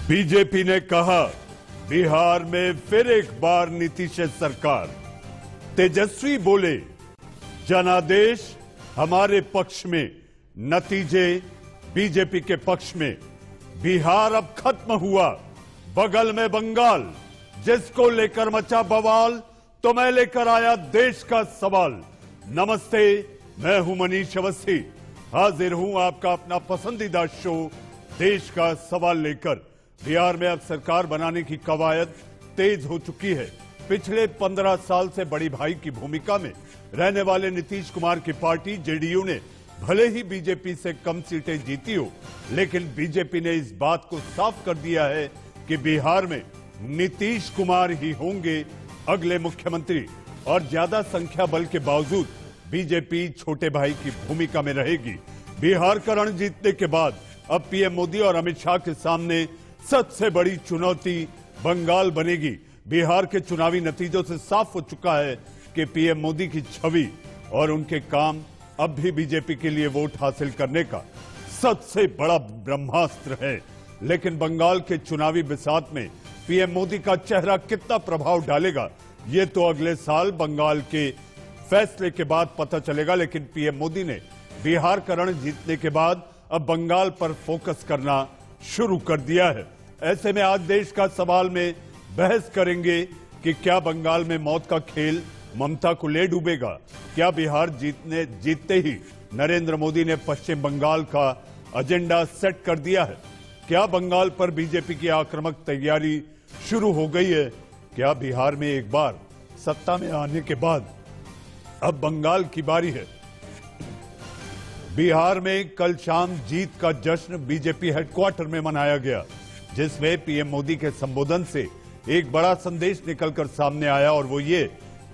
BJP ने कहा बिहार में फिर एक बार नीतीश सरकार। तेजस्वी बोले जनादेश हमारे पक्ष में, नतीजे बीजेपी के पक्ष में। बिहार अब खत्म हुआ, बगल में बंगाल, जिसको लेकर मचा बवाल, तो मैं लेकर आया देश का सवाल। नमस्ते, मैं हूं मनीष अवस्थी, हाजिर हूं आपका अपना पसंदीदा शो देश का सवाल लेकर। बिहार में अब सरकार बनाने की कवायद तेज हो चुकी है। पिछले 15 साल से बड़ी भाई की भूमिका में रहने वाले नीतीश कुमार की पार्टी जेडीयू ने भले ही बीजेपी से कम सीटें जीती हो, लेकिन बीजेपी ने इस बात को साफ कर दिया है कि बिहार में नीतीश कुमार ही होंगे अगले मुख्यमंत्री। और ज्यादा संख्या बल के बावजूद बीजेपी छोटे भाई की भूमिका में रहेगी। बिहार का रण जीतने के बाद अब पीएम मोदी और अमित शाह के सामने सबसे बड़ी चुनौती बंगाल बनेगी। बिहार के चुनावी नतीजों से साफ हो चुका है कि पीएम मोदी की छवि और उनके काम अब भी बीजेपी के लिए वोट हासिल करने का सबसे बड़ा ब्रह्मास्त्र है। लेकिन बंगाल के चुनावी बिसात में पीएम मोदी का चेहरा कितना प्रभाव डालेगा, ये तो अगले साल बंगाल के फैसले के बाद पता चलेगा। लेकिन पीएम मोदी ने बिहार का रण जीतने के बाद अब बंगाल पर फोकस करना शुरू कर दिया है। ऐसे में आज देश का सवाल में बहस करेंगे कि क्या बंगाल में मौत का खेल ममता को ले डूबेगा। क्या बिहार जीतते ही नरेंद्र मोदी ने पश्चिम बंगाल का एजेंडा सेट कर दिया है। क्या बंगाल पर बीजेपी की आक्रामक तैयारी शुरू हो गई है। क्या बिहार में एक बार सत्ता में आने के बाद अब बंगाल की बारी है। बिहार में कल शाम जीत का जश्न बीजेपी हेडक्वार्टर में मनाया गया, जिसमें पीएम मोदी के संबोधन से एक बड़ा संदेश निकलकर सामने आया, और वो ये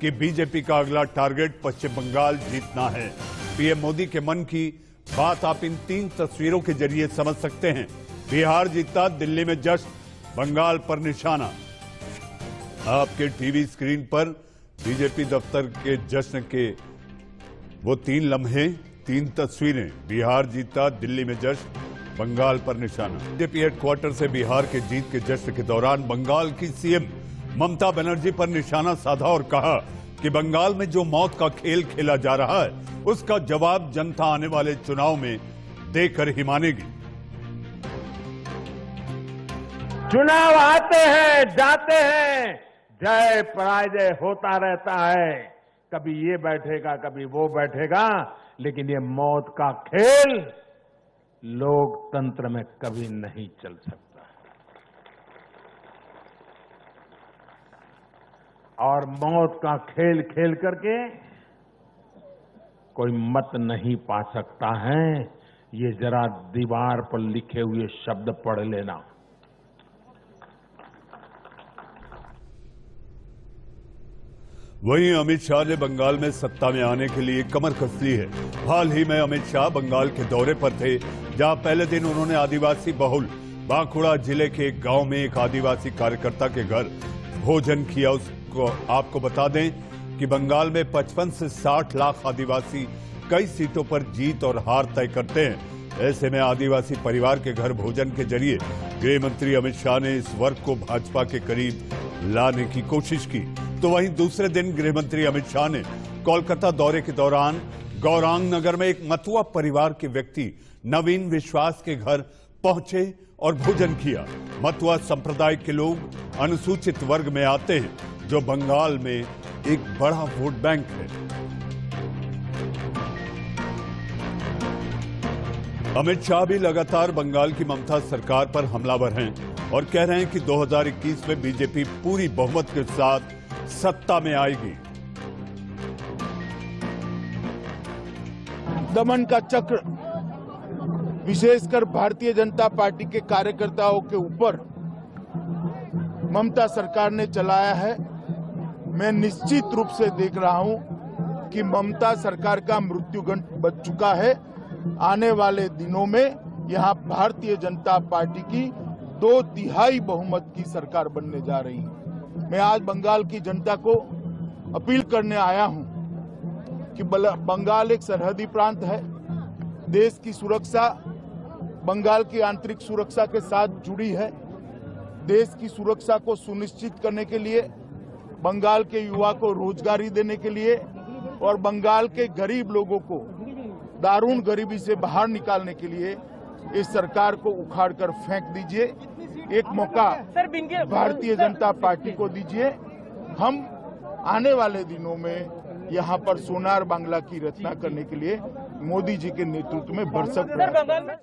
कि बीजेपी का अगला टारगेट पश्चिम बंगाल जीतना है। पीएम मोदी के मन की बात आप इन 3 तस्वीरों के जरिए समझ सकते हैं। बिहार जीता, दिल्ली में जश्न, बंगाल पर निशाना। आपके टीवी स्क्रीन पर बीजेपी दफ्तर के जश्न के वो 3 लम्हे, 3 तस्वीरें। बिहार जीता, दिल्ली में जश्न, बंगाल पर निशाना। बीजेपी हेडक्वार्टर से बिहार के जीत के जश्न के दौरान बंगाल की सीएम ममता बनर्जी पर निशाना साधा और कहा कि बंगाल में जो मौत का खेल खेला जा रहा है, उसका जवाब जनता आने वाले चुनाव में देकर ही मानेगी। चुनाव आते हैं, जाते हैं, जय पराजय होता रहता है। कभी ये बैठेगा, कभी वो बैठेगा, लेकिन ये मौत का खेल लोकतंत्र में कभी नहीं चल सकता। और मौत का खेल खेल करके कोई मत नहीं पा सकता है। ये जरा दीवार पर लिखे हुए शब्द पढ़ लेना। वहीं अमित शाह ने बंगाल में सत्ता में आने के लिए कमर कस ली है। हाल ही में अमित शाह बंगाल के दौरे पर थे, जहां पहले दिन उन्होंने आदिवासी बहुल बांकुड़ा जिले के एक गांव में एक आदिवासी कार्यकर्ता के घर भोजन किया। उसको आपको बता दें कि बंगाल में 55 से 60 लाख आदिवासी कई सीटों पर जीत और हार तय करते हैं। ऐसे में आदिवासी परिवार के घर भोजन के जरिए गृह मंत्री अमित शाह ने इस वर्ग को भाजपा के करीब लाने की कोशिश की। तो वहीं दूसरे दिन गृह मंत्री अमित शाह ने कोलकाता दौरे के दौरान गौरांग नगर में एक मतुआ परिवार के व्यक्ति नवीन विश्वास के घर पहुंचे और भोजन किया। मतुआ संप्रदाय के लोग अनुसूचित वर्ग में आते हैं, जो बंगाल में एक बड़ा वोट बैंक है। अमित शाह भी लगातार बंगाल की ममता सरकार पर हमलावर हैं और कह रहे हैं कि 2021 में बीजेपी पूरी बहुमत के साथ सत्ता में आएगी। दमन का चक्र विशेषकर भारतीय जनता पार्टी के कार्यकर्ताओं के ऊपर ममता सरकार ने चलाया है। मैं निश्चित रूप से देख रहा हूं कि ममता सरकार का मृत्युगंड बच चुका है। आने वाले दिनों में यहां भारतीय जनता पार्टी की 2/3 बहुमत की सरकार बनने जा रही है। मैं आज बंगाल की जनता को अपील करने आया हूं कि बंगाल एक सरहदी प्रांत है। देश की सुरक्षा बंगाल की आंतरिक सुरक्षा के साथ जुड़ी है। देश की सुरक्षा को सुनिश्चित करने के लिए, बंगाल के युवा को रोजगारी देने के लिए और बंगाल के गरीब लोगों को दारुण गरीबी से बाहर निकालने के लिए इस सरकार को उखाड़कर फेंक दीजिए। एक मौका भारतीय जनता पार्टी को दीजिए। हम आने वाले दिनों में यहाँ पर सोनार बांग्ला की रचना करने के लिए मोदी जी के नेतृत्व में भरसक प्रयास।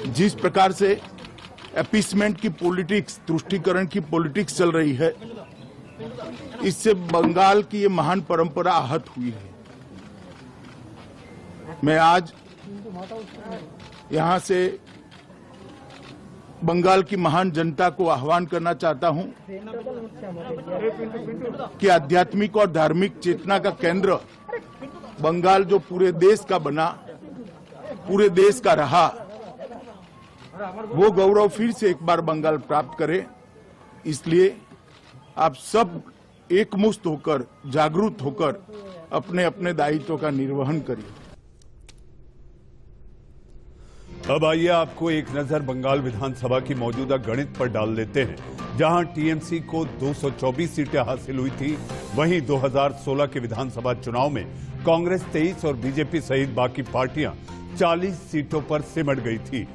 जिस प्रकार से अपीसमेंट की पॉलिटिक्स, तुष्टीकरण की पॉलिटिक्स चल रही है, इससे बंगाल की ये महान परंपरा आहत हुई है। मैं आज यहां से बंगाल की महान जनता को आह्वान करना चाहता हूं कि आध्यात्मिक और धार्मिक चेतना का केंद्र बंगाल जो पूरे देश का बना, पूरे देश का रहा, वो गौरव फिर से एक बार बंगाल प्राप्त करे। इसलिए आप सब एकमुश्त होकर, जागरूक होकर अपने अपने दायित्व का निर्वहन करिए। अब आइए आपको एक नजर बंगाल विधानसभा की मौजूदा गणित पर डाल देते हैं। जहां टीएमसी को 224 सीटें हासिल हुई थी, वहीं 2016 के विधानसभा चुनाव में कांग्रेस 23 और बीजेपी सहित बाकी पार्टियां 40 सीटों पर सिमट गई थी।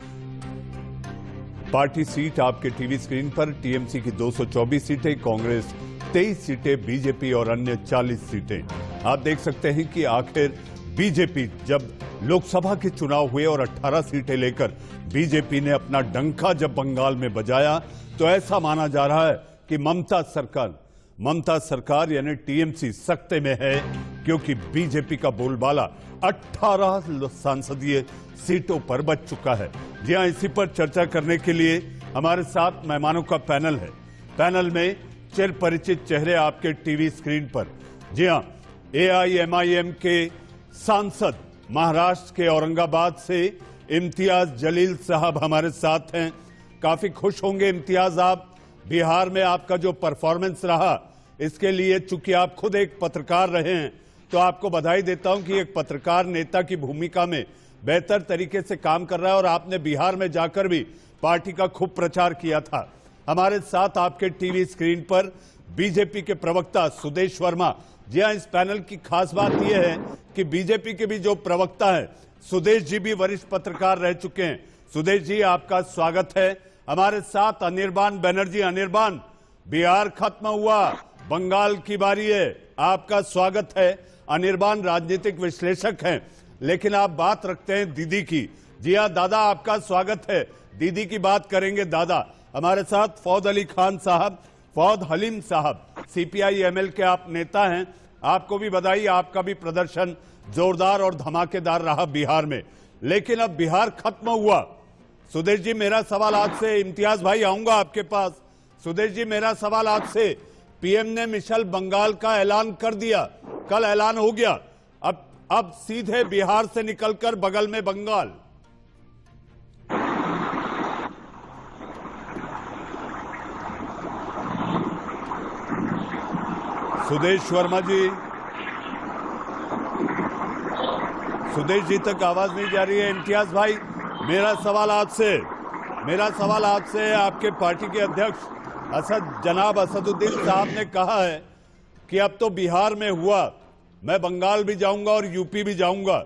पार्टी सीट आपके टीवी स्क्रीन पर। टीएमसी की 224 सीटें, कांग्रेस 23 सीटें, बीजेपी और अन्य 40 सीटें। आप देख सकते हैं कि आखिर बीजेपी जब लोकसभा के चुनाव हुए और 18 सीटें लेकर बीजेपी ने अपना डंका जब बंगाल में बजाया, तो ऐसा माना जा रहा है कि ममता सरकार यानी टीएमसी सख्ते में है, क्योंकि बीजेपी का बोलबाला 18 संसदीय सीटों पर बच चुका है। जी हां, इसी पर चर्चा करने के लिए हमारे साथ मेहमानों का पैनल है। पैनल में चिर परिचित चेहरे आपके टीवी स्क्रीन पर। जी हां, एआईएमआईएम के सांसद महाराष्ट्र के औरंगाबाद से इम्तियाज जलील साहब हमारे साथ हैं। काफी खुश होंगे इम्तियाज आप, बिहार में आपका जो परफॉर्मेंस रहा, इसके लिए चूंकि आप खुद एक पत्रकार रहे हैं, तो आपको बधाई देता हूं कि एक पत्रकार नेता की भूमिका में बेहतर तरीके से काम कर रहा है और आपने बिहार में जाकर भी पार्टी का खूब प्रचार किया था। हमारे साथ आपके टीवी स्क्रीन पर बीजेपी के प्रवक्ता सुदेश वर्मा। जी हां, इस पैनल की खास बात यह है कि बीजेपी के भी जो प्रवक्ता हैं, सुदेश जी भी वरिष्ठ पत्रकार रह चुके हैं। सुदेश जी, आपका स्वागत है। हमारे साथ अनिर्बान बनर्जी। अनिर्बान, बिहार खत्म हुआ, बंगाल की बारी है, आपका स्वागत है। अनिर्बान राजनीतिक विश्लेषक हैं, लेकिन आप बात रखते हैं दीदी की। जी हां दादा, आपका स्वागत है। दीदी की बात करेंगे दादा। हमारे साथ फौद अली खान साहब, फौद हलीम साहब, सीपीआई एमएल के आप नेता हैं, आपको भी बधाई। आपका भी प्रदर्शन जोरदार और धमाकेदार रहा बिहार में, लेकिन अब बिहार खत्म हुआ। सुदेश जी, मेरा सवाल आपसे, इम्तियाज भाई आऊंगा आपके पास। सुदेश जी, मेरा सवाल आपसे, पीएम ने मिशेल बंगाल का ऐलान कर दिया, कल ऐलान हो गया, अब सीधे बिहार से निकलकर बगल में बंगाल। सुदेश वर्मा जी, सुदेश जी तक आवाज नहीं जा रही है। इम्तियाज भाई, मेरा सवाल आपसे आपके पार्टी के अध्यक्ष जनाब असदुद्दीन साहब ने कहा है कि अब तो बिहार में हुआ, मैं बंगाल भी जाऊंगा और यूपी भी जाऊंगा।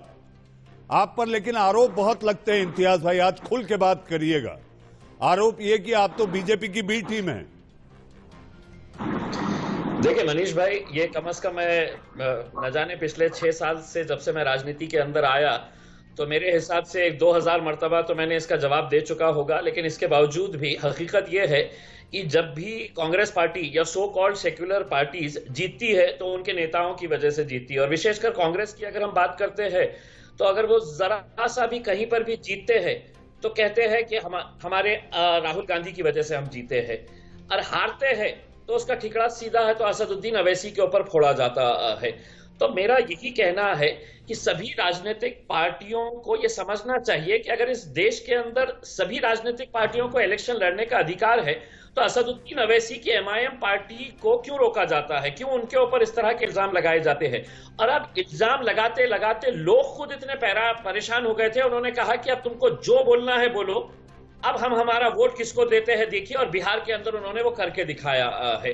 आप पर लेकिन आरोप बहुत लगते हैं इम्तियाज भाई, आज खुल के बात करिएगा। आरोप ये कि आप तो बीजेपी की बी टीम है। देखिए मनीष भाई, ये कम से कम मैं न जाने पिछले 6 साल से जब से मैं राजनीति के अंदर आया, तो मेरे हिसाब से 2000 मर्तबा तो मैंने इसका जवाब दे चुका होगा। लेकिन इसके बावजूद भी हकीकत यह है कि जब भी कांग्रेस पार्टी या सो कॉल्ड सेक्युलर पार्टीज जीतती है तो उनके नेताओं की वजह से जीतती है। और विशेषकर कांग्रेस की अगर हम बात करते हैं, तो अगर वो जरा सा भी कहीं पर भी जीतते हैं तो कहते हैं कि हमारे राहुल गांधी की वजह से हम जीते हैं, और हारते हैं तो उसका ठिकरा सीधा है तो असदुद्दीन अवैसी के ऊपर फोड़ा जाता है। तो मेरा यही कहना है कि सभी राजनीतिक पार्टियों को यह समझना चाहिए कि अगर इस देश के अंदर सभी राजनीतिक पार्टियों को इलेक्शन लड़ने का अधिकार है, तो असदुद्दीन अवैसी की एमआईएम पार्टी को क्यों रोका जाता है, क्यों उनके ऊपर इस तरह के इल्जाम लगाए जाते हैं। और अब इल्जाम लगाते लगाते लोग खुद इतने परेशान हो गए थे, उन्होंने कहा कि अब तुमको जो बोलना है बोलो, अब हम हमारा वोट किसको देते हैं देखिए, और बिहार के अंदर उन्होंने वो करके दिखाया है।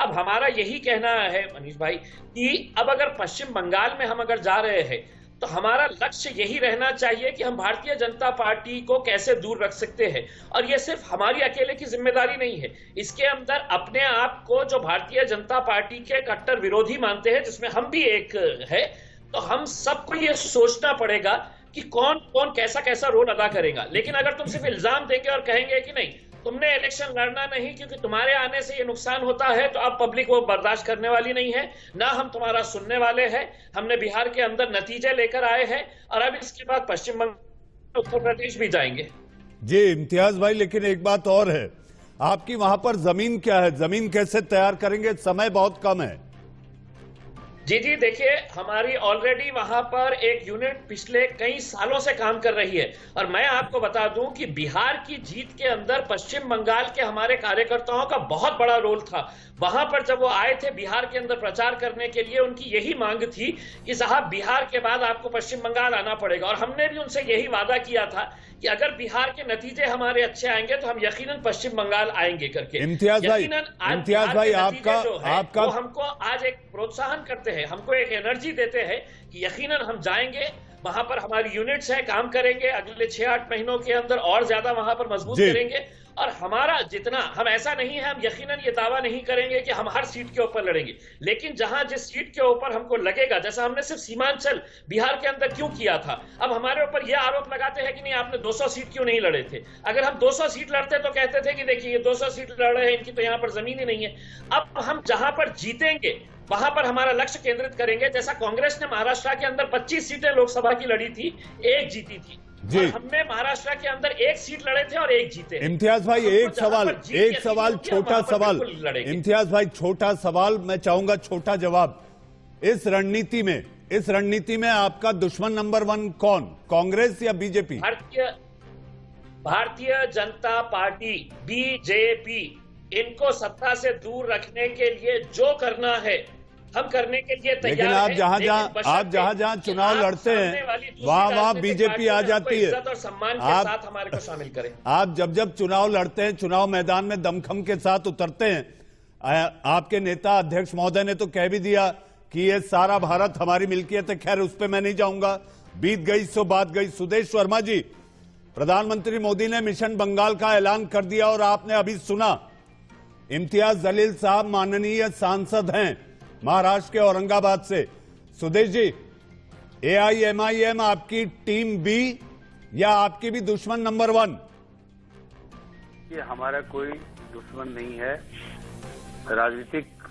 अब हमारा यही कहना है मनीष भाई कि अब अगर पश्चिम बंगाल में हम अगर जा रहे हैं तो हमारा लक्ष्य यही रहना चाहिए कि हम भारतीय जनता पार्टी को कैसे दूर रख सकते हैं। और ये सिर्फ हमारी अकेले की जिम्मेदारी नहीं है, इसके अंदर अपने आप को जो भारतीय जनता पार्टी के कट्टर विरोधी मानते हैं, जिसमें हम भी एक है, तो हम सबको ये सोचना पड़ेगा कि कौन कौन कैसा कैसा रोल अदा करेगा। लेकिन अगर तुम सिर्फ इल्जाम देंगे और कहेंगे कि नहीं तुमने इलेक्शन लड़ना नहीं क्योंकि तुम्हारे आने से ये नुकसान होता है, तो अब पब्लिक वो बर्दाश्त करने वाली नहीं है, ना हम तुम्हारा सुनने वाले हैं। हमने बिहार के अंदर नतीजे लेकर आए हैं और अब इसके बाद पश्चिम बंगाल उत्तर प्रदेश भी जाएंगे। जी इम्तियाज भाई, लेकिन एक बात और है, आपकी वहां पर जमीन क्या है, जमीन कैसे तैयार करेंगे, समय बहुत कम है। जी देखिए, हमारी ऑलरेडी वहां पर एक यूनिट पिछले कई सालों से काम कर रही है। और मैं आपको बता दूं कि बिहार की जीत के अंदर पश्चिम बंगाल के हमारे कार्यकर्ताओं का बहुत बड़ा रोल था। वहां पर जब वो आए थे बिहार के अंदर प्रचार करने के लिए, उनकी यही मांग थी कि साहब बिहार के बाद आपको पश्चिम बंगाल आना पड़ेगा। और हमने भी उनसे यही वादा किया था कि अगर बिहार के नतीजे हमारे अच्छे आएंगे तो हम यकीनन पश्चिम बंगाल आएंगे करके। इम्तियाज भाई आपका वो हमको आज एक प्रोत्साहन करते हैं, हमको एक एनर्जी देते हैं कि यकीनन हम जाएंगे, वहां पर हमारी यूनिट्स है, काम करेंगे, अगले 6-8 महीनों के अंदर और ज्यादा वहां पर मजबूत करेंगे। और हमारा जितना, हम ऐसा नहीं है, हम यकीनन ये दावा नहीं करेंगे कि हम हर सीट के ऊपर लड़ेंगे, लेकिन जहां जिस सीट के ऊपर हमको लगेगा, जैसा हमने सिर्फ सीमांचल बिहार के अंदर क्यों किया था, अब हमारे ऊपर ये आरोप लगाते हैं कि नहीं आपने 200 सीट क्यों नहीं लड़े थे। अगर हम 200 सीट लड़ते तो कहते थे कि देखिए ये 200 सीट लड़ रहे हैं, इनकी तो यहाँ पर जमीन ही नहीं है। अब हम जहां पर जीतेंगे वहां पर हमारा लक्ष्य केंद्रित करेंगे। जैसा कांग्रेस ने महाराष्ट्र के अंदर 25 सीटें लोकसभा की लड़ी थी, 1 जीती थी, और हमने महाराष्ट्र के अंदर 1 सीट लड़े थे और 1 जीते। इम्तियाज भाई एक सवाल छोटा सवाल, इम्तियाज भाई छोटा सवाल, मैं चाहूंगा छोटा जवाब। इस रणनीति में आपका दुश्मन नंबर 1 कौन, कांग्रेस या BJP? Bharatiya Janata party, BJP, इनको सत्ता से दूर रखने के लिए जो करना है हम करने के लिए तैयार लेकिन आप जहां जहां चुनाव लड़ते हैं वहां बीजेपी आ जाती है। और सम्मान के साथ हमारे को शामिल करें। आप जब चुनाव लड़ते हैं, चुनाव मैदान में दमखम के साथ उतरते हैं, आपके नेता अध्यक्ष महोदय ने तो कह भी दिया कि ये सारा भारत हमारी मिल्कियत है। खैर उस पर मैं नहीं जाऊंगा, बीत गई सो बात गई। सुदेश वर्मा जी, प्रधानमंत्री मोदी ने मिशन बंगाल का ऐलान कर दिया और आपने अभी सुना इम्तियाज जलील साहब माननीय सांसद हैं महाराष्ट्र के औरंगाबाद से। सुदेश जी, AIMIM आपकी टीम बी या आपकी भी दुश्मन नंबर 1? ये हमारा कोई दुश्मन नहीं है, राजनीतिक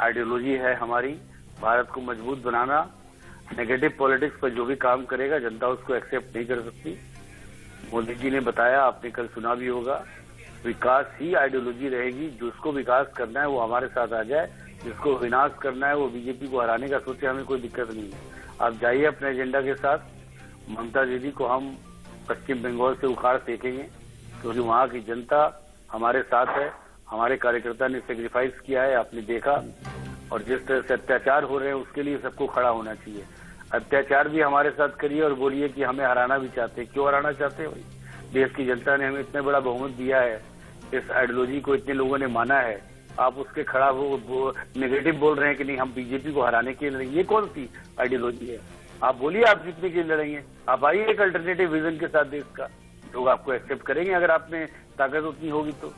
आइडियोलॉजी है हमारी, भारत को मजबूत बनाना। नेगेटिव पॉलिटिक्स पर जो भी काम करेगा जनता उसको एक्सेप्ट नहीं कर सकती। मोदी जी ने बताया, आपने कल सुना भी होगा, विकास ही आइडियोलॉजी रहेगी। जिसको विकास करना है वो हमारे साथ आ जाए, जिसको विनाश करना है वो बीजेपी को हराने का सोचे, हमें कोई दिक्कत नहीं है। आप जाइए अपने एजेंडा के साथ। ममता दीदी को हम पश्चिम बंगाल से उखाड़ फेंकेंगे क्योंकि वहाँ की जनता हमारे साथ है। हमारे कार्यकर्ता ने सेक्रीफाइस किया है, आपने देखा। और जिस तरह से अत्याचार हो रहे हैं उसके लिए सबको खड़ा होना चाहिए। अत्याचार भी हमारे साथ करिए और बोलिए कि हमें हराना भी चाहते हैं। क्यों हराना चाहते हैं भाई? देश की जनता ने हमें इतना बड़ा बहुमत दिया है, इस आइडियोलॉजी को इतने लोगों ने माना है, आप उसके खड़ा हो नेगेटिव बोल रहे हैं कि नहीं हम बीजेपी को हराने के लिए। ये कौन सी आइडियोलॉजी है? आप बोलिए आप जीतने के लिए लड़ेंगे, आप आइए एक अल्टरनेटिव विजन के साथ देश का, लोग आपको एक्सेप्ट करेंगे अगर आप में ताकत उतनी होगी तो।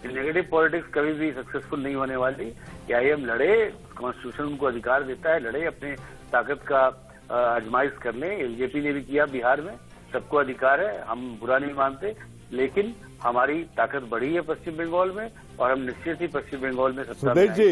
नेगेटिव पॉलिटिक्स कभी भी सक्सेसफुल नहीं होने वाली। AIM लड़े, कॉन्स्टिट्यूशन उनको अधिकार देता है, लड़े, अपने ताकत का आजमाइश कर ले। बीजेपी ने भी किया बिहार में, सबको अधिकार है, हम बुरा नहीं मानते, लेकिन हमारी ताकत बढ़ी है पश्चिम बंगाल में और हम निश्चित ही पश्चिम बंगाल में सत्ता में आएंगे।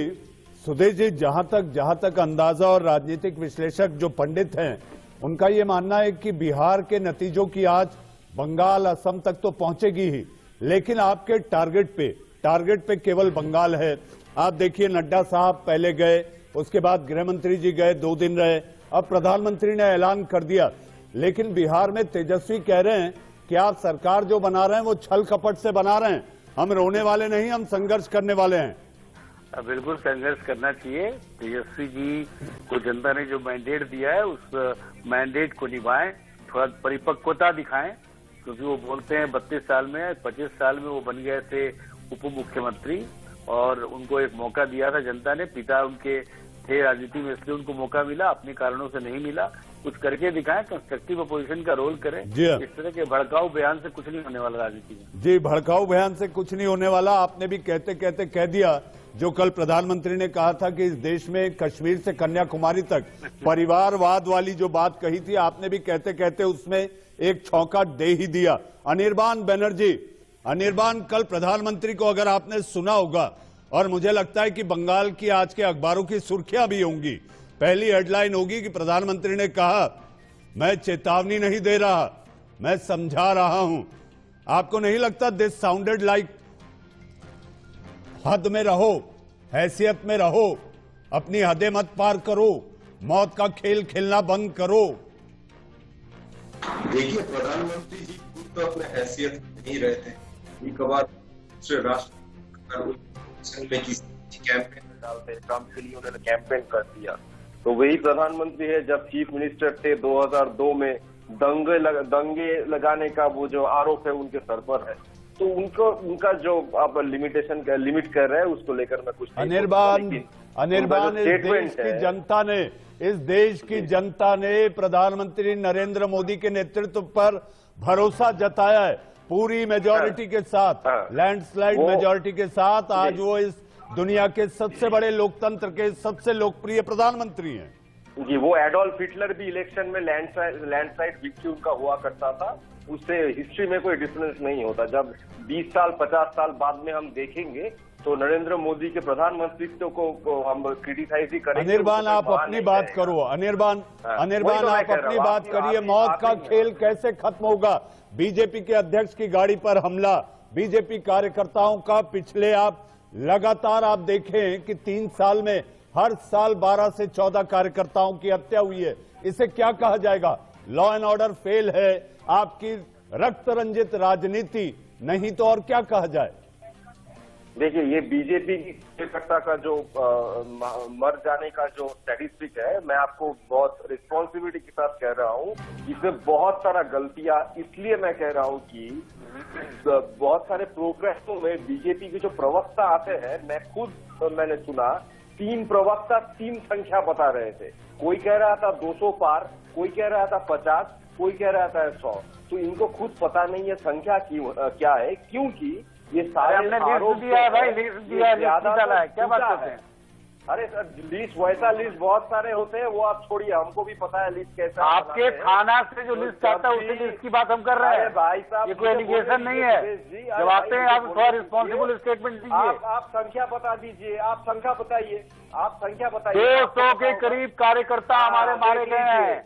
सुदेश जी, जहां तक अंदाजा और राजनीतिक विश्लेषक जो पंडित हैं उनका ये मानना है कि बिहार के नतीजों की आज बंगाल असम तक तो पहुंचेगी ही, लेकिन आपके टारगेट पे केवल बंगाल है। आप देखिए नड्डा साहब पहले गए, उसके बाद गृह मंत्री जी गए, 2 दिन रहे, अब प्रधानमंत्री ने ऐलान कर दिया। लेकिन बिहार में तेजस्वी कह रहे हैं कि आप सरकार जो बना रहे हैं वो छल कपट से बना रहे हैं, हम रोने वाले नहीं, हम संघर्ष करने वाले हैं। बिल्कुल संघर्ष करना चाहिए। तेजस्वी जी को जनता ने जो मैंडेट दिया है उस मैंडेट को निभाएं, थोड़ा परिपक्वता दिखाएं, क्योंकि वो बोलते हैं 32 साल में 25 साल में वो बन गए थे उप मुख्यमंत्री और उनको एक मौका दिया था जनता ने। पिता उनके थे राजनीति में, इसलिए उनको मौका मिला, अपने कारणों से नहीं मिला। कुछ करके दिखाएं, कंस्ट्रक्टिव अपोजिशन का रोल करें। जी हाँ। इस तरह के भड़काऊ बयान से कुछ नहीं होने वाला राजनीति में। जी, भड़काऊ बयान से कुछ नहीं होने वाला। आपने भी कहते कहते कह दिया जो कल प्रधानमंत्री ने कहा था कि इस देश में कश्मीर से कन्याकुमारी तक परिवारवाद वाली जो बात कही थी, आपने भी कहते कहते उसमें एक छौंका दे ही दिया। अनिर्बान बनर्जी, अनिर्बान, कल प्रधानमंत्री को अगर आपने सुना होगा, और मुझे लगता है कि बंगाल की आज के अखबारों की सुर्खियां भी होंगी, पहली हेडलाइन होगी कि प्रधानमंत्री ने कहा मैं चेतावनी नहीं दे रहा, मैं समझा रहा हूं। आपको नहीं लगता दिस साउंडेड लाइक हद में रहो, हैसियत में रहो, अपनी हदें मत पार करो, मौत का खेल खेलना बंद करो? देखिए, प्रधानमंत्री जी खुद तो अपने हैसियत नहीं रहे थे। कभार दूसरे राष्ट्र में किसी कैंपेन में डालते, ट्रंप के लिए उन्होंने कैंपेन कर दिया। तो वही प्रधानमंत्री है जब चीफ मिनिस्टर थे 2002 में दंगे लगाने का वो जो आरोप है उनके सर पर है। तो उनका जो आप लिमिट कर रहे हैं उसको लेकर मैं कुछ अनिर्बान, इस देश की जनता ने प्रधानमंत्री नरेंद्र मोदी के नेतृत्व पर भरोसा जताया है पूरी मेजॉरिटी के साथ, लैंडस्लाइड मेजॉरिटी के साथ। आज वो इस दुनिया के सबसे बड़े लोकतंत्र के सबसे लोकप्रिय प्रधानमंत्री हैं। जी, वो एडोल्फ हिटलर भी इलेक्शन में लैंडस्लाइड विक्ट्री उनका हुआ करता था। उससे हिस्ट्री में कोई डिफरेंस नहीं होता। जब 20 साल 50 साल बाद में हम देखेंगे तो नरेंद्र मोदी के प्रधानमंत्रित्व को हम क्रिटिसाइज ही करेंगे। अनिर्बान, आप अपनी बात करो। अनिर्बान, आप अपनी बात करिए। मौत का खेल कैसे खत्म होगा? बीजेपी के अध्यक्ष की गाड़ी पर हमला, बीजेपी कार्यकर्ताओं का पिछले आप लगातार आप देखें कि 3 साल में हर साल 12 से 14 कार्यकर्ताओं की हत्या हुई है। इसे क्या कहा जाएगा? लॉ एंड ऑर्डर फेल है, आपकी रक्त रंजित राजनीति, नहीं तो और क्या कहा जाए? देखिए, ये बीजेपी की कार्यकर्ता का जो मर जाने का जो स्टैटिस्टिक है, मैं आपको बहुत रिस्पॉन्सिबिलिटी के साथ कह रहा हूँ। इसमें बहुत सारा गलतियां, इसलिए मैं कह रहा हूँ कि बहुत सारे प्रोग्रेसों में बीजेपी के जो प्रवक्ता आते हैं, मैंने सुना 3 प्रवक्ता 3 संख्या बता रहे थे। कोई कह रहा था 200 पार, कोई कह रहा था 50, कोई कह रहा था 100। तो इनको खुद पता नहीं है संख्या क्या है, क्योंकि ये सारे आरोप दिया है भाई, लिस्ट दिया है, क्या बात करते हैं? अरे सर, लिस्ट वैसा लिस्ट बहुत सारे होते हैं, वो आप छोड़िए, हमको भी पता है लिस्ट कैसा। आपके थाना से जो लिस्ट आता है उसी लिस्ट की बात हम कर रहे हैं भाई साहब। ये कोई एलिगेशन नहीं है। जब आते हैं आप थोड़ा रिस्पॉन्सिबल स्टेटमेंट दीजिए। आप संख्या बता दीजिए, आप संख्या बताइए, आप संख्या बताइए। 200 के करीब कार्यकर्ता हमारे मारे गए हैं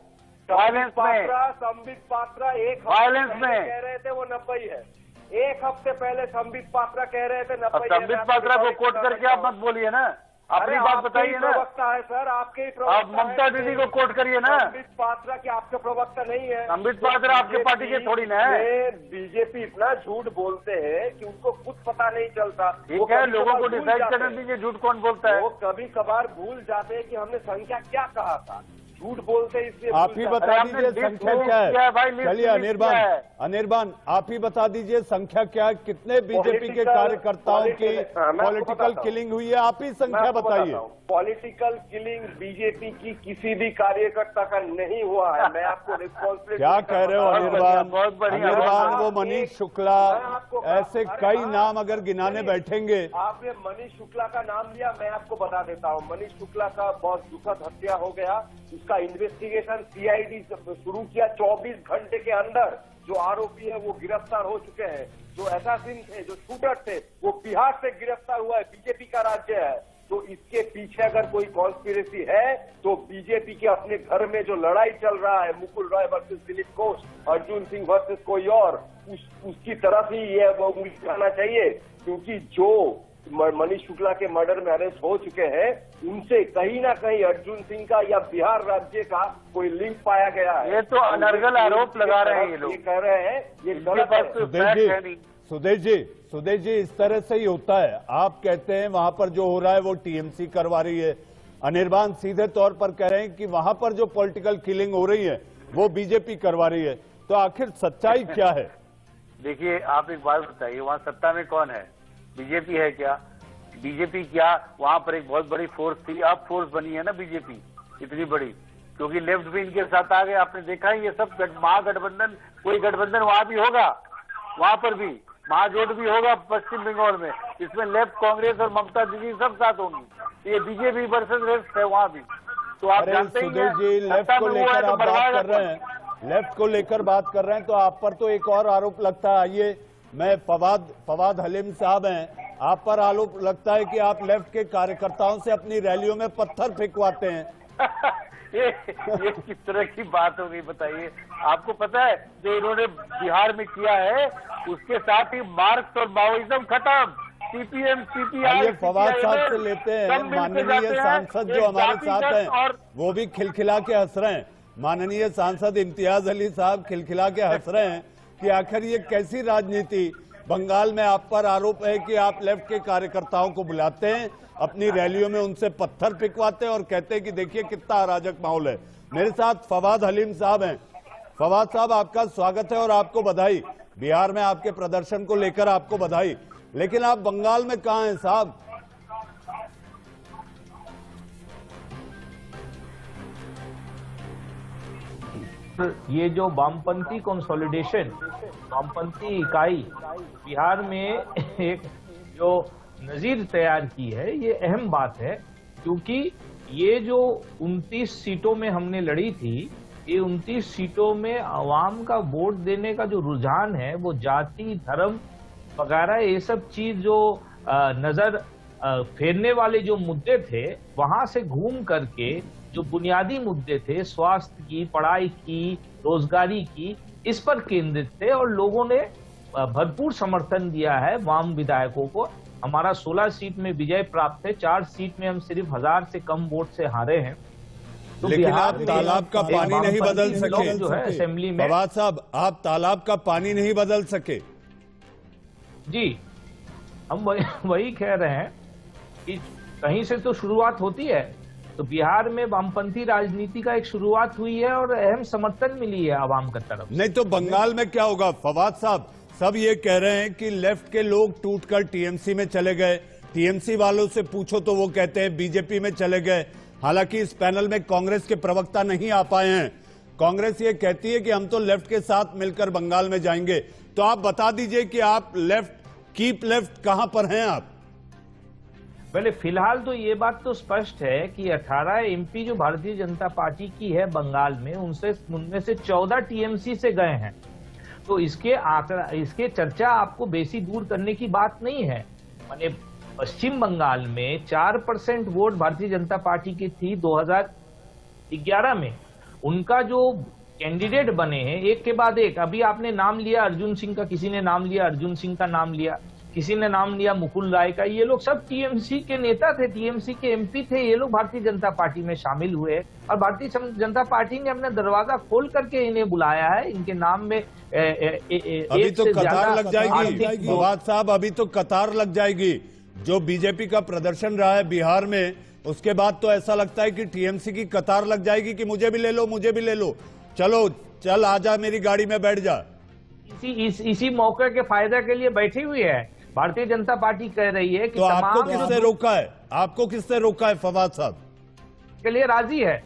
वायलेंस में। संबित पात्रा एक वायलेंस में कह रहे थे वो 90 है। एक हफ्ते पहले संबित पात्रा कह रहे थे 90। संबित पात्रा को कोट करके आप मत बोलिए ना, अपनी बात बताइए ना। प्रवक्ता है सर, आपके ही प्रवक्ता। आप ममता दीदी को कोट करिए ना। संबित पात्रा के आपके प्रवक्ता नहीं है। संबित पात्रा आपके पार्टी के थोड़ी ना है। बीजेपी इतना झूठ बोलते हैं कि उनको खुद पता नहीं चलता। ठीक है, लोगों को डिसाइड करने दीजिए झूठ कौन बोलता है। वो कभी कभार भूल जाते हैं कि हमने संख्या क्या कहा था। झूठ बोलते इसलिए आप ही बता दीजिए संख्या क्या है। चलिए अनिर्बान, आप ही बता दीजिए संख्या क्या है, कितने बीजेपी के कार्यकर्ताओं की पॉलिटिकल किलिंग हुई है, आप ही संख्या बताइए। पॉलिटिकल किलिंग बीजेपी की किसी भी कार्यकर्ता का नहीं हुआ है। मैं आपको रिस्पॉन्सिबिलिटी क्या कह रहे हो अनिर्बान? वो मनीष शुक्ला, ऐसे कई नाम अगर गिनाने बैठेंगे। आपने मनीष शुक्ला का नाम लिया, मैं आपको बता देता हूँ। मनीष शुक्ला का बहुत दुखद हत्या हो गया। उसका इन्वेस्टिगेशन सीआईडी शुरू किया। 24 घंटे के अंदर जो आरोपी है वो गिरफ्तार हो चुके हैं। जो असैसिन थे, जो शूटर थे, वो बिहार से गिरफ्तार हुआ है। बीजेपी का राज्य है, तो इसके पीछे अगर कोई कॉन्स्पिरेसी है तो बीजेपी के अपने घर में जो लड़ाई चल रहा है, मुकुल रॉय वर्सेस दिलीप घोष, अर्जुन सिंह वर्सेस कोई और, उसकी तरफ ही ये उंगली उठाना चाहिए। क्योंकि जो मनीष शुक्ला के मर्डर में अरेस्ट हो चुके हैं, उनसे कहीं ना कहीं अर्जुन सिंह का या बिहार राज्य का कोई लिंक पाया गया है। ये तो अनर्गल आरोप लगा रहे हैं ये लोग। ये कह रहे हैं ये गलत है। सुदेश जी, इस तरह से ही होता है। आप कहते हैं वहां पर जो हो रहा है वो टीएमसी करवा रही है। अनिर्बान सीधे तौर पर कह रहे हैं कि वहां पर जो पॉलिटिकल किलिंग हो रही है वो बीजेपी करवा रही है। तो आखिर सच्चाई क्या है? देखिए, आप एक बात बताइए, वहाँ सत्ता में कौन है? बीजेपी है क्या? बीजेपी क्या? वहाँ पर एक बहुत बड़ी फोर्स थी, अब फोर्स बनी है ना बीजेपी इतनी बड़ी, क्योंकि लेफ्ट भी इनके साथ आ गए। आपने देखा है ये सब महागठबंधन, कोई गठबंधन वहाँ भी होगा, वहाँ पर भी महाजोट भी होगा पश्चिम बंगाल में, इसमें लेफ्ट कांग्रेस और ममता दीदी सब साथ होंगी। ये बीजेपी वर्सेस लेफ्ट है वहाँ भी, तो आप जानते ही हैं। सुदेश जी, लेफ्ट को लेकर आप बात कर रहे हैं, लेफ्ट को लेकर बात कर रहे हैं, तो आप पर तो एक और आरोप लगता है। आइए, मैं फवाद हलीम साहब हैं, आप पर आरोप लगता है कि आप लेफ्ट के कार्यकर्ताओं से अपनी रैलियों में पत्थर फेंकवाते हैं। ये किस तरह की बात हो गई बताइए? आपको पता है जो इन्होंने बिहार में किया है, उसके साथ ही मार्क्स और माओइज्म खत्म। सीपीएम, सीपीआई, फवाद साहब से लेते हैं, माननीय सांसद जो हमारे साथ हैं वो भी खिलखिला के हंस रहे हैं। माननीय सांसद इम्तियाज अली साहब खिलखिला के हंस रहे हैं कि आखिर ये कैसी राजनीति। बंगाल में आप पर आरोप है कि आप लेफ्ट के कार्यकर्ताओं को बुलाते हैं, अपनी रैलियों में उनसे पत्थर फेंकवाते हैं और कहते हैं कि देखिए कितना अराजक माहौल है। मेरे साथ फवाद हलीम साहब हैं। फवाद साहब, आपका स्वागत है और आपको बधाई। बिहार में आपके प्रदर्शन को लेकर आपको बधाई, लेकिन आप बंगाल में कहां हैं साहब? ये जो वामपंथी कंसोलिडेशन, वामपंथी इकाई बिहार में एक जो नजीर तैयार की है, ये अहम बात है, क्योंकि ये जो 29 सीटों में हमने लड़ी थी, ये 29 सीटों में आवाम का वोट देने का जो रुझान है वो जाति, धर्म वगैरह ये सब चीज जो नजर फेरने वाले जो मुद्दे थे, वहां से घूम करके जो बुनियादी मुद्दे थे, स्वास्थ्य की, पढ़ाई की, रोजगारी की, इस पर केंद्रित थे और लोगों ने भरपूर समर्थन दिया है वाम विधायकों को। हमारा 16 सीट में विजय प्राप्त है, 4 सीट में हम सिर्फ 1000 से कम वोट से हारे हैं। तो लेकिन आप तालाब का पानी नहीं बदल सके जो है असेंबली में। फवाद साहब, आप तालाब का पानी नहीं बदल सके। जी, हम वही कह रहे हैं कि कहीं से तो शुरुआत होती है, तो बिहार में वामपंथी राजनीति का एक शुरुआत हुई है और अहम समर्थन मिली है आवाम की तरफ। नहीं तो बंगाल में क्या होगा फवाद साहब? सब ये कह रहे हैं कि लेफ्ट के लोग टूटकर टीएमसी में चले गए। टीएमसी वालों से पूछो तो वो कहते हैं बीजेपी में चले गए। हालांकि इस पैनल में कांग्रेस के प्रवक्ता नहीं आ पाए हैं। कांग्रेस ये कहती है कि हम तो लेफ्ट के साथ मिलकर बंगाल में जाएंगे। तो आप बता दीजिए कि आप लेफ्ट, कीप लेफ्ट कहां पर हैं आप? पहले फिलहाल तो ये बात तो स्पष्ट है कि 18 एमपी जो भारतीय जनता पार्टी की है बंगाल में, उनमें से 14 टीएमसी से गए हैं। तो इसके चर्चा आपको बेसी दूर करने की बात नहीं है। माने पश्चिम बंगाल में 4% वोट भारतीय जनता पार्टी की थी 2011 में। उनका जो कैंडिडेट बने हैं एक के बाद एक, अभी आपने नाम लिया अर्जुन सिंह का, किसी ने नाम लिया अर्जुन सिंह का नाम लिया, किसी ने नाम लिया मुकुल राय का, ये लोग सब टीएमसी के नेता थे, टीएमसी के एमपी थे। ये लोग भारतीय जनता पार्टी में शामिल हुए और भारतीय जनता पार्टी ने अपना दरवाजा खोल करके इन्हें बुलाया है। इनके नाम में अभी तो कतार लग जाएगी फवाद साहब, अभी तो कतार लग जाएगी। जो बीजेपी का प्रदर्शन रहा है बिहार में, उसके बाद तो ऐसा लगता है कि टीएमसी की कतार लग जाएगी कि मुझे भी ले लो, मुझे भी ले लो, चलो चल आजा मेरी गाड़ी में बैठ जा। इसी मौके के फायदे के लिए बैठी हुई है भारतीय जनता पार्टी। कह रही है कि तो आपको किसने रोका है? आपको किसने रोका है फवाद साहब? के लिए राजी है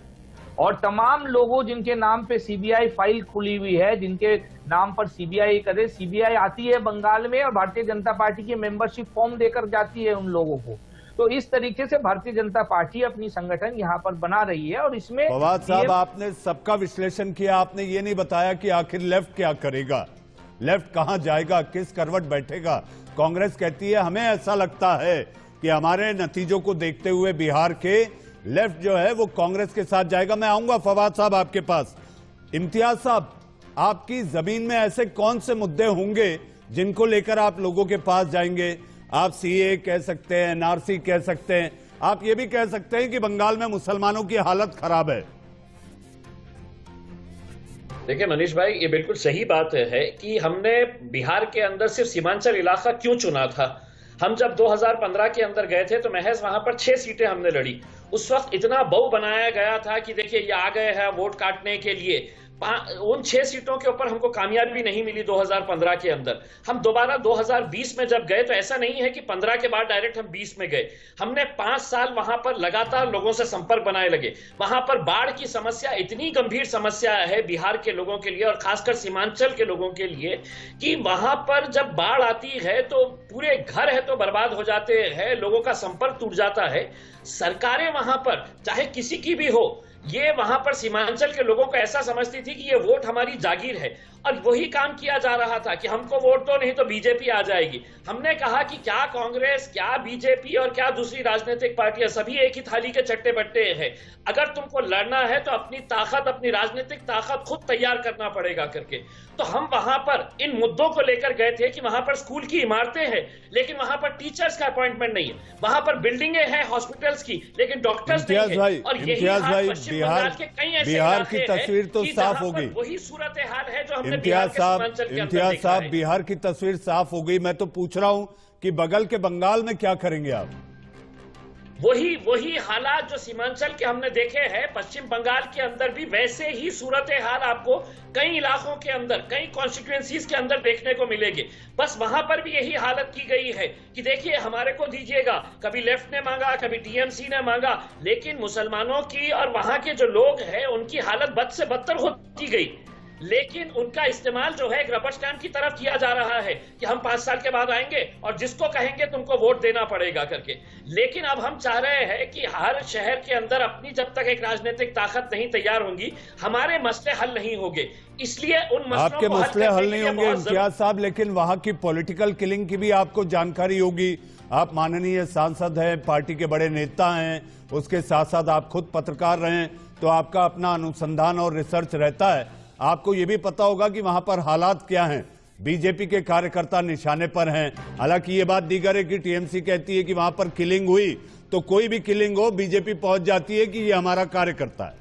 और तमाम लोगों जिनके नाम पे सीबीआई फाइल खुली हुई है, जिनके नाम पर सीबीआई आती है बंगाल में और भारतीय जनता पार्टी की मेंबरशिप फॉर्म देकर जाती है उन लोगों को। तो इस तरीके से भारतीय जनता पार्टी अपनी संगठन यहाँ पर बना रही है। और इसमें फवाद साहब, आपने सबका विश्लेषण किया, आपने ये नहीं बताया कि आखिर लेफ्ट क्या करेगा, लेफ्ट कहां जाएगा, किस करवट बैठेगा। कांग्रेस कहती है हमें ऐसा लगता है कि हमारे नतीजों को देखते हुए बिहार के लेफ्ट जो है वो कांग्रेस के साथ जाएगा। मैं आऊंगा फवाद साहब आपके पास। इम्तियाज साहब, आपकी जमीन में ऐसे कौन से मुद्दे होंगे जिनको लेकर आप लोगों के पास जाएंगे? आप सीए कह सकते हैं, एनआरसी कह सकते हैं, आप ये भी कह सकते हैं कि बंगाल में मुसलमानों की हालत खराब है। देखिए मनीष भाई, ये बिल्कुल सही बात है कि हमने बिहार के अंदर सिर्फ सीमांचल इलाका क्यों चुना था। हम जब 2015 के अंदर गए थे तो महज वहां पर 6 सीटें हमने लड़ी। उस वक्त इतना बहु बनाया गया था कि देखिए ये आ गए हैं वोट काटने के लिए। उन 6 सीटों के ऊपर हमको कामयाबी नहीं मिली 2015 के अंदर। हम दोबारा 2020 में जब गए तो ऐसा नहीं है कि 15 के बाद डायरेक्ट हम 20 में गए। हमने 5 साल वहां पर लगातार लोगों से संपर्क बनाए लगे। वहां पर बाढ़ की समस्या इतनी गंभीर समस्या है बिहार के लोगों के लिए और खासकर सीमांचल के लोगों के लिए कि वहां पर जब बाढ़ आती है तो पूरे घर है तो बर्बाद हो जाते हैं, लोगों का संपर्क टूट जाता है। सरकारें वहां पर चाहे किसी की भी हो, ये वहां पर सीमांचल के लोगों को ऐसा समझती थी कि ये वोट हमारी जागीर है और वही काम किया जा रहा था कि हमको वोट दो नहीं तो बीजेपी आ जाएगी। हमने कहा कि क्या कांग्रेस, क्या बीजेपी और क्या दूसरी राजनीतिक पार्टियां सभी एक ही थाली के चट्टे बट्टे हैं। अगर तुमको लड़ना है तो अपनी ताकत, अपनी राजनीतिक ताकत खुद तैयार करना पड़ेगा करके। तो हम वहां पर इन मुद्दों को लेकर गए थे कि वहां पर स्कूल की इमारतें हैं लेकिन वहां पर टीचर्स का अपॉइंटमेंट नहीं है, वहां पर बिल्डिंगें हैं हॉस्पिटल्स की लेकिन डॉक्टर्स नहीं है। और यही हाल पश्चिम बंगाल के कई ऐसे बिहार की तस्वीर तो कि साफ जहां हो पर गई। वही सूरत हाल है जो हमने इम्तियाज साहब, इम्तियाज साहब, बिहार की तस्वीर साफ हो गई। मैं तो पूछ रहा हूं कि बगल के बंगाल में क्या करेंगे आप? वही हालात जो सीमांचल के हमने देखे हैं, पश्चिम बंगाल के अंदर भी वैसे ही सूरत हाल आपको कई इलाकों के अंदर, कई कॉन्स्टिट्यूएंसीज के अंदर देखने को मिलेगी। बस वहां पर भी यही हालत की गई है कि देखिए हमारे को दीजिएगा। कभी लेफ्ट ने मांगा, कभी टीएमसी ने मांगा, लेकिन मुसलमानों की और वहां के जो लोग हैं उनकी हालत बद से बदतर होती गई। लेकिन उनका इस्तेमाल जो है एक रबर स्टैंप की तरफ किया जा रहा है कि हम 5 साल के बाद आएंगे और जिसको कहेंगे तुमको वोट देना पड़ेगा करके। लेकिन अब हम चाह रहे हैं कि हर शहर के अंदर अपनी जब तक एक राजनीतिक ताकत नहीं तैयार होंगी, हमारे मसले हल नहीं होंगे। इसलिए उन मसलों आपके को मसले हल नहीं होंगे इम्तियाज साहब, लेकिन वहां की पॉलिटिकल किलिंग की भी आपको जानकारी होगी। आप माननीय सांसद हैं, पार्टी के बड़े नेता हैं, उसके साथ साथ आप खुद पत्रकार रहे हैं, तो आपका अपना अनुसंधान और रिसर्च रहता है। आपको यह भी पता होगा कि वहां पर हालात क्या हैं। बीजेपी के कार्यकर्ता निशाने पर हैं। हालांकि ये बात दीगर है कि टीएमसी कहती है कि वहां पर किलिंग हुई तो कोई भी किलिंग हो, बीजेपी पहुंच जाती है कि ये हमारा कार्यकर्ता है।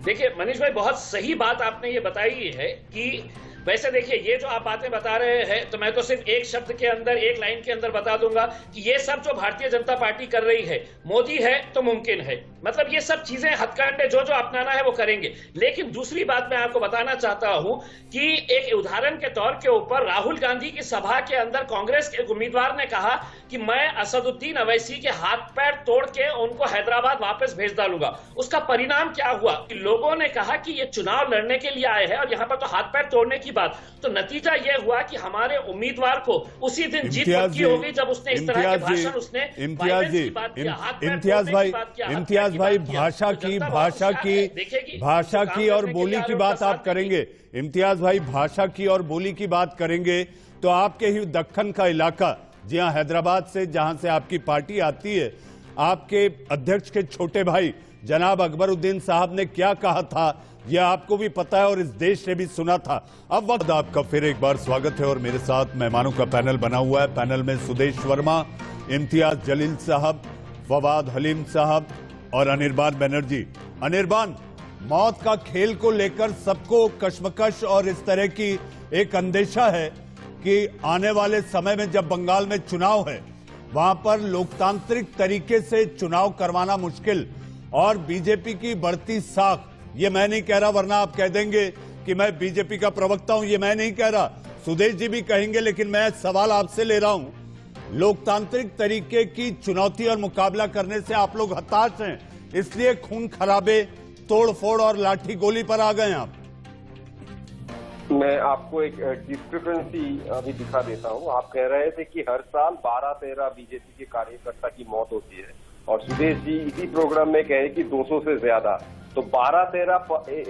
देखिए मनीष भाई, बहुत सही बात आपने ये बताई है कि वैसे देखिए ये जो आप बातें बता रहे हैं तो मैं तो सिर्फ एक शब्द के अंदर, एक लाइन के अंदर बता दूंगा कि ये सब जो भारतीय जनता पार्टी कर रही है, मोदी है तो मुमकिन है। मतलब ये सब चीजें, हथकंडे जो जो अपनाना है वो करेंगे। लेकिन दूसरी बात मैं आपको बताना चाहता हूं कि एक उदाहरण के तौर के ऊपर राहुल गांधी की सभा के अंदर कांग्रेस के उम्मीदवार ने कहा कि मैं असदुद्दीन अवैसी के हाथ पैर तोड़ के उनको हैदराबाद वापस भेज डालूंगा। उसका परिणाम क्या हुआ कि लोगों ने कहा कि ये चुनाव लड़ने के लिए आए हैं और यहां पर तो हाथ पैर तोड़ने की बात। तो नतीजा यह हुआ कि हमारे उम्मीदवार को उसी दिन जीत पक्की हो गई जब उसने इस तरह के भाषण, उसने इम्तियाज भाई, भाषा की और बोली की बात आप करेंगे। इम्तियाज भाई, भाषा की और बोली की बात करेंगे तो आपके ही दक्कन का इलाका, जी हाँ, हैदराबाद से जहां से आपकी पार्टी आती है, आपके अध्यक्ष के छोटे भाई जनाब अकबरुद्दीन साहब ने क्या कहा था यह आपको भी पता है और इस देश ने भी सुना था। अब वक्त आपका फिर एक बार स्वागत है और मेरे साथ मेहमानों का पैनल बना हुआ है। पैनल में सुदेश वर्मा, इम्तियाज जलील साहब, फवाद हलीम साहब और अनिर्बान बनर्जी। अनिर्बान, मौत का खेल को लेकर सबको कश्मकश और इस तरह की एक अंदेशा है कि आने वाले समय में जब बंगाल में चुनाव है वहां पर लोकतांत्रिक तरीके से चुनाव करवाना मुश्किल और बीजेपी की बढ़ती साख, ये मैं नहीं कह रहा वरना आप कह देंगे कि मैं बीजेपी का प्रवक्ता हूं, ये मैं नहीं कह रहा, सुदेश जी भी कहेंगे, लेकिन मैं सवाल आपसे ले रहा हूं। लोकतांत्रिक तरीके की चुनौती और मुकाबला करने से आप लोग हताश हैं, इसलिए खून खराबे, तोड़फोड़ और लाठी गोली पर आ गए आप। मैं आपको एक डिस्क्रिपेंसी अभी दिखा देता हूं। आप कह रहे थे कि हर साल 12-13 बीजेपी के कार्यकर्ता की मौत होती है और सुदेश जी इसी प्रोग्राम में कहे कि 200 से ज्यादा। तो 12-13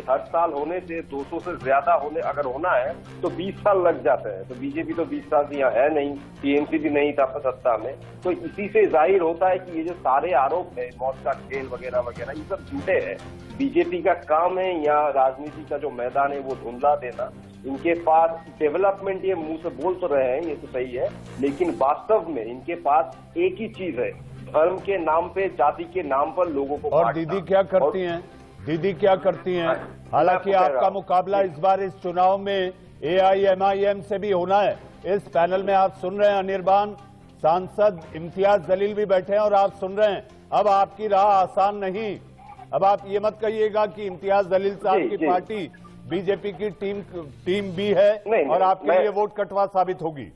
हर साल होने से 200 से ज्यादा होने अगर होना है तो 20 साल लग जाते हैं। तो बीजेपी तो 20 साल से यहाँ है नहीं, टीएमसी भी नहीं था सत्ता में। तो इसी से जाहिर होता है कि ये जो सारे आरोप है, मौत का खेल वगैरह वगैरह, ये सब झूठे हैं। बीजेपी का काम है या राजनीति का जो मैदान है वो धुंधला देना। इनके पास डेवलपमेंट, ये मुंह से बोल तो रहे हैं, ये तो सही है, लेकिन वास्तव में इनके पास एक ही चीज है, धर्म के नाम पे, जाति के नाम पर लोगों को और दीदी क्या करती हैं? दीदी क्या करती हैं? हालांकि आपका मुकाबला इस बार इस चुनाव में एआईएमआईएम से भी होना है। इस पैनल में आप सुन रहे हैं अनिर्बान, सांसद इम्तियाज जलील भी बैठे हैं और आप सुन रहे हैं, अब आपकी राह आसान नहीं। अब आप ये मत कहिएगा कि इम्तियाज जलील साहब जी, की जी। पार्टी बीजेपी की टीम बी है नहीं, और आपके मैं- लिए वोट कटवा साबित होगी।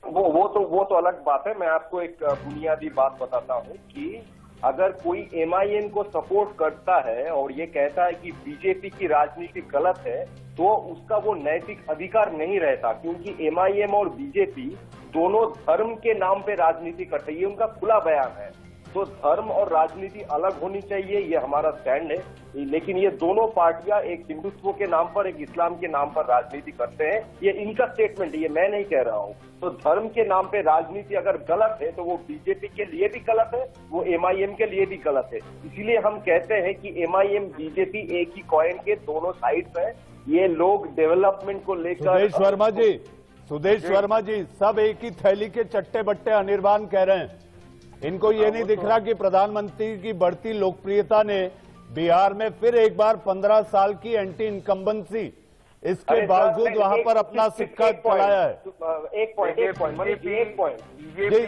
वो तो अलग बात है। मैं आपको एक बुनियादी बात बताता हूँ कि अगर कोई एमआईएम को सपोर्ट करता है और ये कहता है कि बीजेपी की राजनीति गलत है, तो उसका वो नैतिक अधिकार नहीं रहता, क्योंकि एमआईएम और बीजेपी दोनों धर्म के नाम पे राजनीति करते हैं। ये उनका खुला बयान है। तो धर्म और राजनीति अलग होनी चाहिए, ये हमारा स्टैंड है। लेकिन ये दोनों पार्टियां एक हिंदुत्व के नाम पर, एक इस्लाम के नाम पर राजनीति करते हैं। ये इनका स्टेटमेंट है, ये मैं नहीं कह रहा हूँ। तो धर्म के नाम पे राजनीति अगर गलत है तो वो बीजेपी के लिए भी गलत है, वो एमआईएम के लिए भी गलत है। इसीलिए हम कहते हैं कि एमआईएम बीजेपी एक ही कॉइन के दोनों साइड्स हैं। ये लोग डेवलपमेंट को लेकर सुदेश वर्मा जी सब एक ही थैली के चट्टे बट्टे अनिर्बाण कह रहे हैं। इनको ये नहीं दिख रहा कि प्रधानमंत्री की बढ़ती लोकप्रियता ने बिहार में फिर एक बार 15 साल की एंटी इनकम्बेंसी, इसके बावजूद वहां पर अपना सिक्का चलाया है। एक पॉइंट जी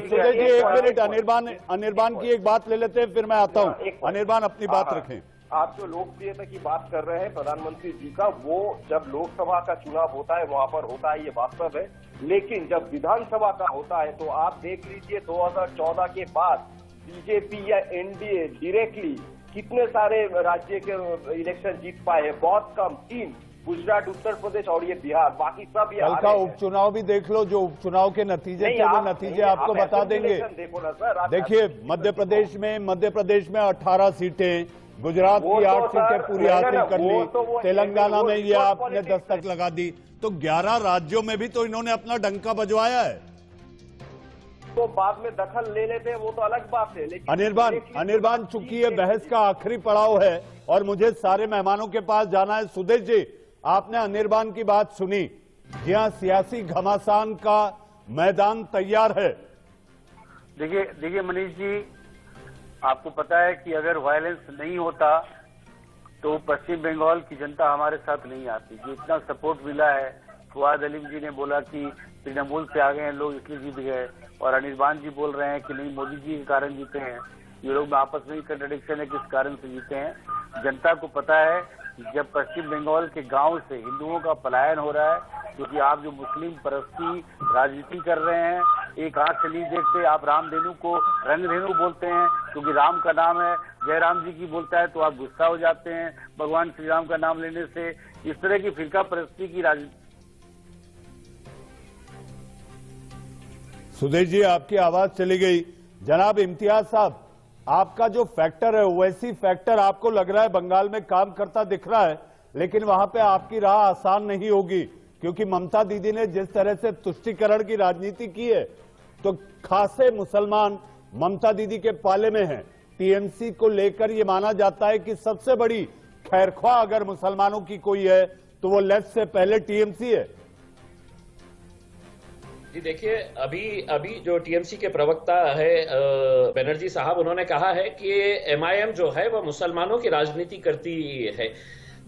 सुदेश जी, एक मिनट अनिर्बाण की एक बात ले लेते हैं, फिर मैं आता हूँ। अनिर्बाण अपनी बात रखें। आप जो लोकप्रियता की बात कर रहे हैं प्रधानमंत्री जी का, वो जब लोकसभा का चुनाव होता है वहां पर होता है, ये वास्तव है। लेकिन जब विधानसभा का होता है तो आप देख लीजिए 2014 के बाद बीजेपी या एनडीए डायरेक्टली कितने सारे राज्य के इलेक्शन जीत पाए हैं। बहुत कम, 3, गुजरात, उत्तर प्रदेश और ये बिहार, बाकी सब ये कल का उपचुनाव भी देख लो, जो उपचुनाव के नतीजे थे वो नतीजे आपको बता देंगे। देखो ना सर, देखिए मध्य प्रदेश में 18 सीटें, गुजरात की 8 सीटें पूरी हासिल कर ली, तेलंगाना में ये आपने दस्तक लगा दी, तो 11 राज्यों में भी तो इन्होंने अपना डंका बजवाया है। तो बाद में दखल ले लेते हैं वो तो अलग बात है। लेकिन अनिर्बाण चूंकि ये बहस का आखिरी पड़ाव है और मुझे सारे मेहमानों के पास जाना है। सुदेश जी, आपने अनिर्बाण की बात सुनी। जी हाँ, सियासी घमासान का मैदान तैयार है। देखिए मनीष जी, आपको पता है कि अगर वायलेंस नहीं होता तो पश्चिम बंगाल की जनता हमारे साथ नहीं आती। जो इतना सपोर्ट मिला है, फुआद अलीम जी ने बोला कि तृणमूल से आ गए हैं लोग इसलिए जीत गए, और अनिर्बाण जी बोल रहे हैं कि नहीं मोदी जी के कारण जीते हैं। ये लोग में आपस में ही कंट्रडिक्शन है, किस कारण से जीते हैं। जनता को पता है कि जब पश्चिम बंगाल के गांव से हिंदुओं का पलायन हो रहा है, क्योंकि आप जो मुस्लिम परस्ती राजनीति कर रहे हैं, एक आंख से नहीं देखते। आप रामधेनु को रंगधेनु बोलते हैं, क्योंकि राम का नाम है, जयराम जी की बोलता है तो आप गुस्सा हो जाते हैं भगवान श्री राम का नाम लेने से। इस तरह की फिरका परस्ती की राजनीति। सुदेश जी, आपकी आवाज चली गई। जनाब इम्तियाज साहब, आपका जो फैक्टर है वैसी फैक्टर आपको लग रहा है बंगाल में काम करता दिख रहा है, लेकिन वहां पे आपकी राह आसान नहीं होगी, क्योंकि ममता दीदी ने जिस तरह से तुष्टीकरण की राजनीति की है, तो खासे मुसलमान ममता दीदी के पाले में हैं। टीएमसी को लेकर यह माना जाता है कि सबसे बड़ी खैरख्वाह अगर मुसलमानों की कोई है तो वो लेफ्ट से पहले टीएमसी है। जी देखिए, अभी जो टीएमसी के प्रवक्ता है बनर्जी साहब, उन्होंने कहा है कि एमआईएम जो है वो मुसलमानों की राजनीति करती है।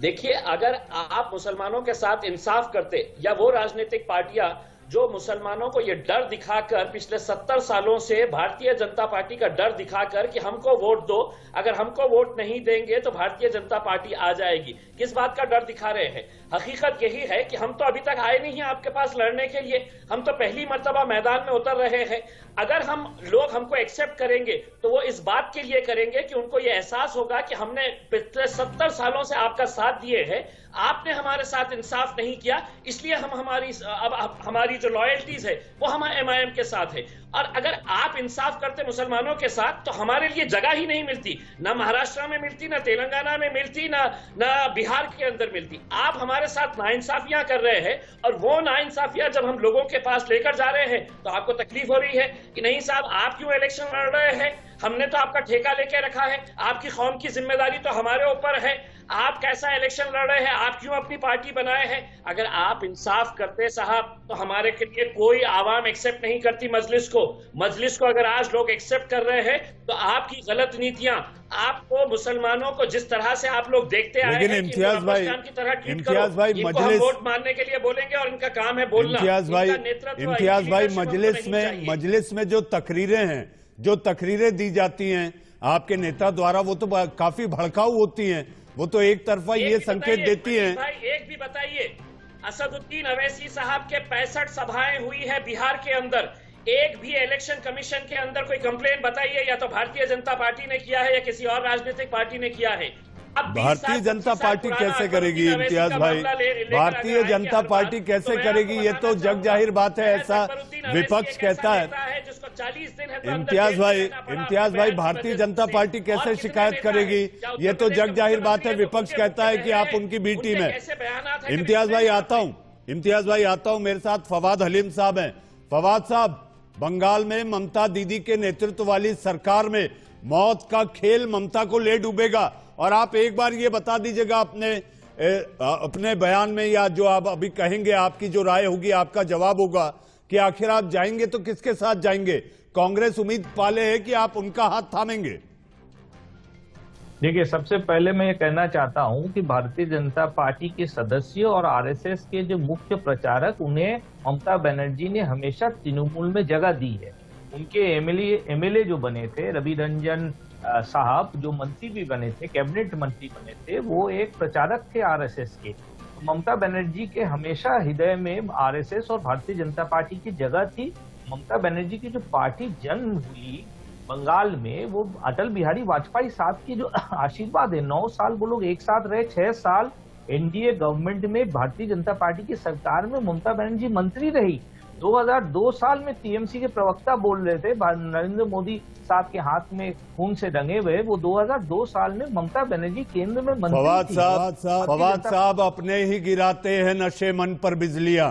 देखिए, अगर आप मुसलमानों के साथ इंसाफ करते, या वो राजनीतिक पार्टियां जो मुसलमानों को ये डर दिखाकर पिछले 70 सालों से भारतीय जनता पार्टी का डर दिखाकर कि हमको वोट दो, अगर हमको वोट नहीं देंगे तो भारतीय जनता पार्टी आ जाएगी, किस बात का डर दिखा रहे हैं? हकीकत यही है कि हम तो अभी तक आए नहीं हैं आपके पास लड़ने के लिए, हम तो पहली मर्तबा मैदान में उतर रहे हैं। अगर लोग हमको एक्सेप्ट करेंगे तो वो इस बात के लिए करेंगे कि उनको ये एहसास होगा कि हमने पिछले 70 सालों से आपका साथ दिए हैं, आपने हमारे साथ इंसाफ नहीं किया, इसलिए हमारी जो लॉयल्टीज है वो हम एमआईएम के साथ है। और अगर आप इंसाफ करते मुसलमानों के साथ तो हमारे लिए जगह ही नहीं मिलती, ना महाराष्ट्र में मिलती, ना तेलंगाना में मिलती, ना बिहार के अंदर मिलती। आप हमारे साथ नाइंसाफियां कर रहे हैं, और वो नाइंसाफियां जब हम लोगों के पास लेकर जा रहे हैं तो आपको तकलीफ हो रही है कि नहीं साहब, आप क्यों इलेक्शन लड़ रहे हैं, हमने तो आपका ठेका लेके रखा है, आपकी कौम की जिम्मेदारी तो हमारे ऊपर है, आप कैसा इलेक्शन लड़ रहे हैं, आप क्यों अपनी पार्टी बनाए हैं? अगर आप इंसाफ करते साहब तो हमारे के लिए कोई आवाम एक्सेप्ट नहीं करती मजलिस को अगर आज लोग एक्सेप्ट कर रहे हैं तो आपकी गलत नीतियां, आपको मुसलमानों को जिस तरह से आप लोग देखते आए हैं कि इम्तियाज भाई मजलिस वोट मानने के लिए बोलेंगे और इनका काम है बोलना। इम्तियाज भाई मजलिस में जो तकरीरें हैं, जो तकरीरें दी जाती हैं, आपके नेता द्वारा, वो तो काफी भड़काऊ होती हैं, वो तो एक तरफा ये संकेत देती हैं। भाई एक भी बताइए, असदुद्दीन अवैसी साहब के 65 सभाएं हुई है बिहार के अंदर, एक भी इलेक्शन कमीशन के अंदर कोई कंप्लेंट बताइए, या तो भारतीय जनता पार्टी ने किया है या किसी और राजनीतिक पार्टी ने किया है। अब भारतीय जनता पार्टी कैसे करेगी इम्तियाज भाई? भारतीय जनता पार्टी कैसे करेगी? ये तो जग जाहिर बात है, ऐसा विपक्ष कहता है। इम्तियाज भाई भारतीय जनता पार्टी कैसे शिकायत करेगी? ये तो जग जाहिर बात है, विपक्ष कहता है कि आप उनकी बी टीम है। इम्तियाज भाई आता हूं, मेरे साथ फवाद हलीम साहब हैं। फवाद साहब, बंगाल में ममता दीदी के नेतृत्व वाली सरकार में मौत का खेल ममता को ले डूबेगा, और आप एक बार ये बता दीजिएगा अपने बयान में, या जो आप अभी कहेंगे, आपकी जो राय होगी, आपका जवाब होगा कि आखिर आप जाएंगे तो किसके साथ जाएंगे? कांग्रेस उम्मीद पाले है कि आप उनका हाथ थामेंगे। देखिए, सबसे पहले मैं ये कहना चाहता हूं कि भारतीय जनता पार्टी के सदस्यों और आरएसएस के जो मुख्य प्रचारक, उन्हें ममता बनर्जी ने हमेशा तृणमूल में जगह दी है। उनके एमएलए जो बने थे, रवि रंजन साहब जो मंत्री भी बने थे, कैबिनेट मंत्री बने थे, वो एक प्रचारक थे आरएसएस के। ममता बनर्जी के हमेशा हृदय में आरएसएस और भारतीय जनता पार्टी की जगह थी। ममता बनर्जी की जो पार्टी जन्म हुई बंगाल में, वो अटल बिहारी वाजपेयी साहब की जो आशीर्वाद है, 9 साल वो लोग एक साथ रहे, 6 साल एनडीए गवर्नमेंट में भारतीय जनता पार्टी की सरकार में ममता बनर्जी मंत्री रही। 2002 साल में टीएमसी के प्रवक्ता बोल रहे थे, नरेंद्र मोदी साहब के हाथ में खून से रंगे हुए, वो 2002 साल में ममता बनर्जी केंद्र में मंत्री थी। फवाद साहब अपने ही गिराते हैं नशे मन पर बिजलियां।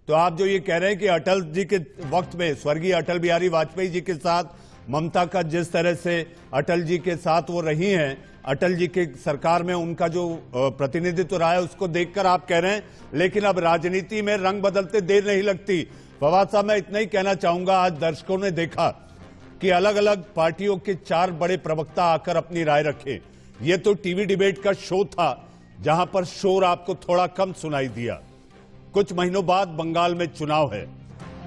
तो आप जो ये कह रहे हैं कि अटल जी के वक्त में, स्वर्गीय अटल बिहारी वाजपेयी जी के साथ ममता का जिस तरह से अटल जी के साथ वो रही हैं, अटल जी के सरकार में उनका जो प्रतिनिधित्व रहा है, उसको देखकर आप कह रहे हैं, लेकिन अब राजनीति में रंग बदलते देर नहीं लगती। फवाद साहब, मैं इतना ही कहना चाहूंगा, आज दर्शकों ने देखा कि अलग अलग पार्टियों के 4 बड़े प्रवक्ता आकर अपनी राय रखे। ये तो टीवी डिबेट का शो था, जहां पर शोर आपको थोड़ा कम सुनाई दिया। कुछ महीनों बाद बंगाल में चुनाव है,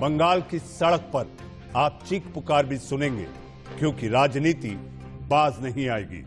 बंगाल की सड़क पर आप चीख पुकार भी सुनेंगे, क्योंकि राजनीति बाज नहीं आएगी।